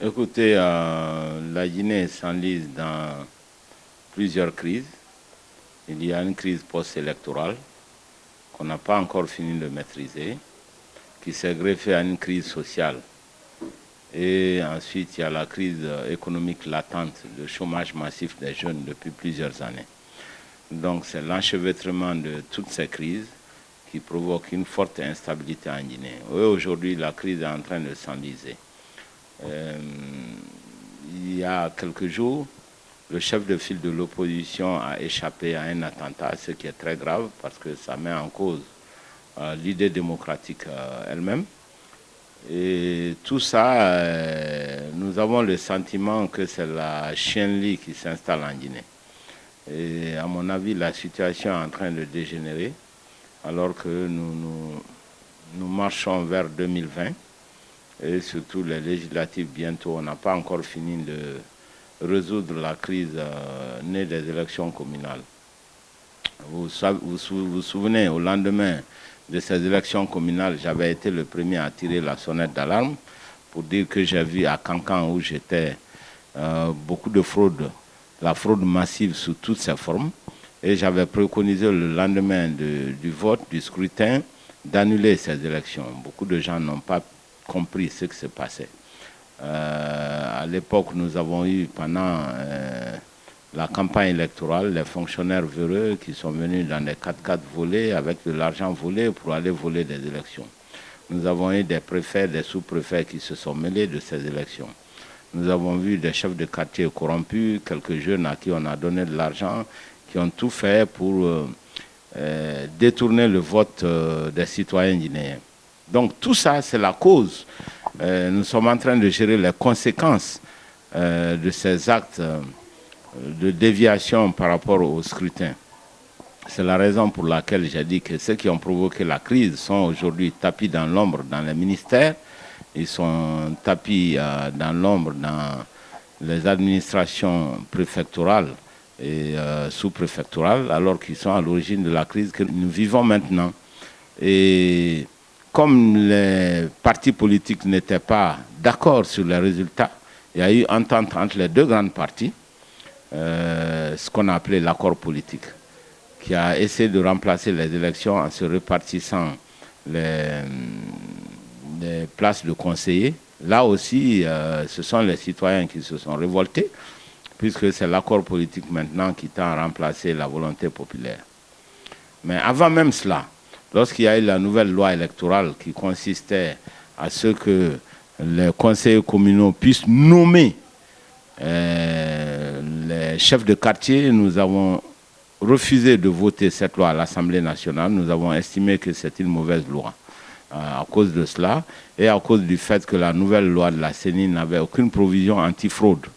Écoutez, la Guinée s'enlise dans plusieurs crises. Il y a une crise post-électorale qu'on n'a pas encore fini de maîtriser, qui s'est greffée à une crise sociale. Et ensuite, il y a la crise économique latente, le chômage massif des jeunes depuis plusieurs années. Donc, c'est l'enchevêtrement de toutes ces crises qui provoque une forte instabilité en Guinée. Aujourd'hui, la crise est en train de s'enliser. Il y a quelques jours, le chef de file de l'opposition a échappé à un attentat, ce qui est très grave parce que ça met en cause l'idée démocratique elle-même. Et tout ça, nous avons le sentiment que c'est la chienlit qui s'installe en Guinée. Et à mon avis, la situation est en train de dégénérer alors que nous marchons vers 2020 et surtout les législatives bientôt. On n'a pas encore fini de résoudre la crise née des élections communales. Vous vous souvenez, au lendemain de ces élections communales, j'avais été le premier à tirer la sonnette d'alarme pour dire que j'ai vu à Cancan où j'étais beaucoup de fraude, la fraude massive sous toutes ses formes. Et j'avais préconisé le lendemain du vote, du scrutin, d'annuler ces élections. Beaucoup de gens n'ont pas compris ce qui se passait. À l'époque, nous avons eu pendant la campagne électorale les fonctionnaires véreux qui sont venus dans des 4x4 volés avec de l'argent volé pour aller voler des élections. Nous avons eu des préfets, des sous-préfets qui se sont mêlés de ces élections. Nous avons vu des chefs de quartier corrompus, quelques jeunes à qui on a donné de l'argent, qui ont tout fait pour détourner le vote des citoyens guinéens. Donc tout ça, c'est la cause. Nous sommes en train de gérer les conséquences de ces actes de déviation par rapport au scrutin. C'est la raison pour laquelle j'ai dit que ceux qui ont provoqué la crise sont aujourd'hui tapis dans l'ombre dans les ministères, ils sont tapis dans l'ombre dans les administrations préfectorales et sous-préfectorales, alors qu'ils sont à l'origine de la crise que nous vivons maintenant. Et comme les partis politiques n'étaient pas d'accord sur les résultats, il y a eu entente entre les deux grandes parties, ce qu'on a appelé l'accord politique, qui a essayé de remplacer les élections en se répartissant les places de conseillers. Là aussi, ce sont les citoyens qui se sont révoltés, puisque c'est l'accord politique maintenant qui tend à remplacer la volonté populaire. Mais avant même cela, lorsqu'il y a eu la nouvelle loi électorale qui consistait à ce que les conseillers communaux puissent nommer les chefs de quartier, nous avons refusé de voter cette loi à l'Assemblée nationale. Nous avons estimé que c'est une mauvaise loi à cause de cela et à cause du fait que la nouvelle loi de la CENI n'avait aucune provision anti-fraude.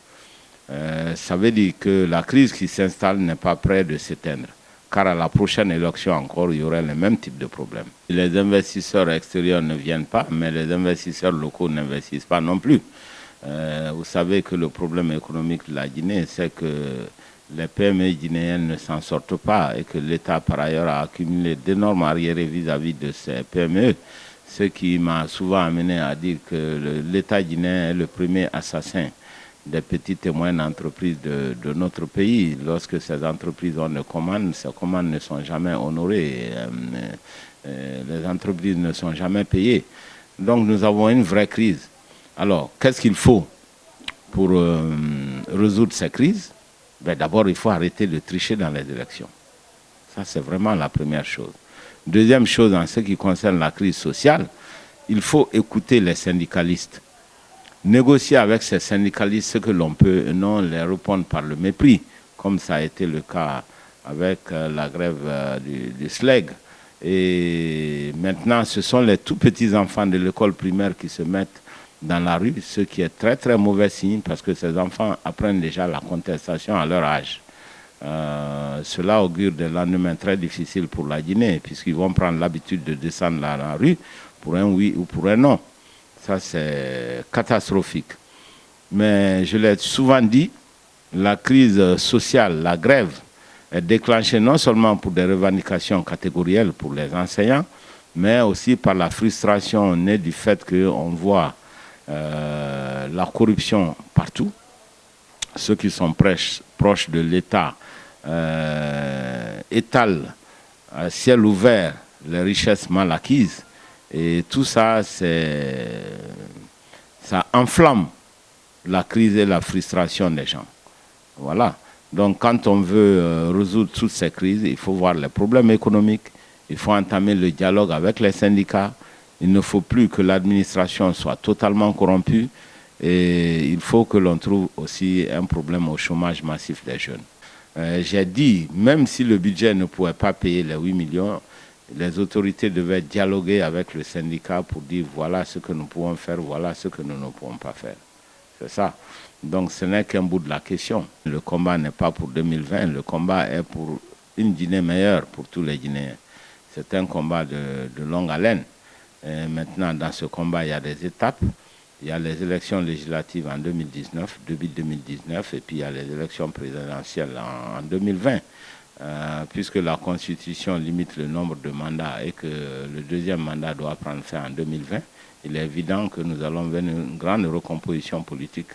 Ça veut dire que la crise qui s'installe n'est pas près de s'éteindre, car à la prochaine élection encore, il y aurait le même type de problème. Les investisseurs extérieurs ne viennent pas, mais les investisseurs locaux n'investissent pas non plus. Vous savez que le problème économique de la Guinée, c'est que les PME guinéennes ne s'en sortent pas et que l'État, par ailleurs, a accumulé d'énormes arriérés vis-à-vis de ces PME, ce qui m'a souvent amené à dire que l'État guinéen est le premier assassin des petites et moyennes entreprises de notre pays. Lorsque ces entreprises ont des commandes, ces commandes ne sont jamais honorées, les entreprises ne sont jamais payées. Donc nous avons une vraie crise. Alors, qu'est-ce qu'il faut pour résoudre ces crises? Ben, d'abord, il faut arrêter de tricher dans les élections. Ça, c'est vraiment la première chose. Deuxième chose, en ce qui concerne la crise sociale, il faut écouter les syndicalistes. Négocier avec ces syndicalistes ce que l'on peut et non les répondre par le mépris, comme ça a été le cas avec la grève du SLEG. Et maintenant, ce sont les tout petits enfants de l'école primaire qui se mettent dans la rue, ce qui est très très mauvais signe parce que ces enfants apprennent déjà la contestation à leur âge. Cela augure des lendemains très difficiles pour la Guinée, puisqu'ils vont prendre l'habitude de descendre dans la rue pour un oui ou pour un non. Ça, c'est catastrophique. Mais je l'ai souvent dit, la crise sociale, la grève, est déclenchée non seulement pour des revendications catégorielles pour les enseignants, mais aussi par la frustration née du fait qu'on voit la corruption partout. Ceux qui sont proches de l'État étalent à ciel ouvert les richesses mal acquises. Et tout ça, ça enflamme la crise et la frustration des gens. Voilà. Donc quand on veut résoudre toutes ces crises, il faut voir les problèmes économiques, il faut entamer le dialogue avec les syndicats, il ne faut plus que l'administration soit totalement corrompue et il faut que l'on trouve aussi un problème au chômage massif des jeunes. J'ai dit, même si le budget ne pouvait pas payer les 8 millions, les autorités devaient dialoguer avec le syndicat pour dire voilà ce que nous pouvons faire, voilà ce que nous ne pouvons pas faire. C'est ça. Donc ce n'est qu'un bout de la question. Le combat n'est pas pour 2020, le combat est pour une Guinée meilleure pour tous les Guinéens. C'est un combat de longue haleine. Et maintenant, dans ce combat, il y a des étapes. Il y a les élections législatives en 2019, début 2019, et puis il y a les élections présidentielles en 2020. Puisque la Constitution limite le nombre de mandats et que le deuxième mandat doit prendre fin en 2020, il est évident que nous allons vers une grande recomposition politique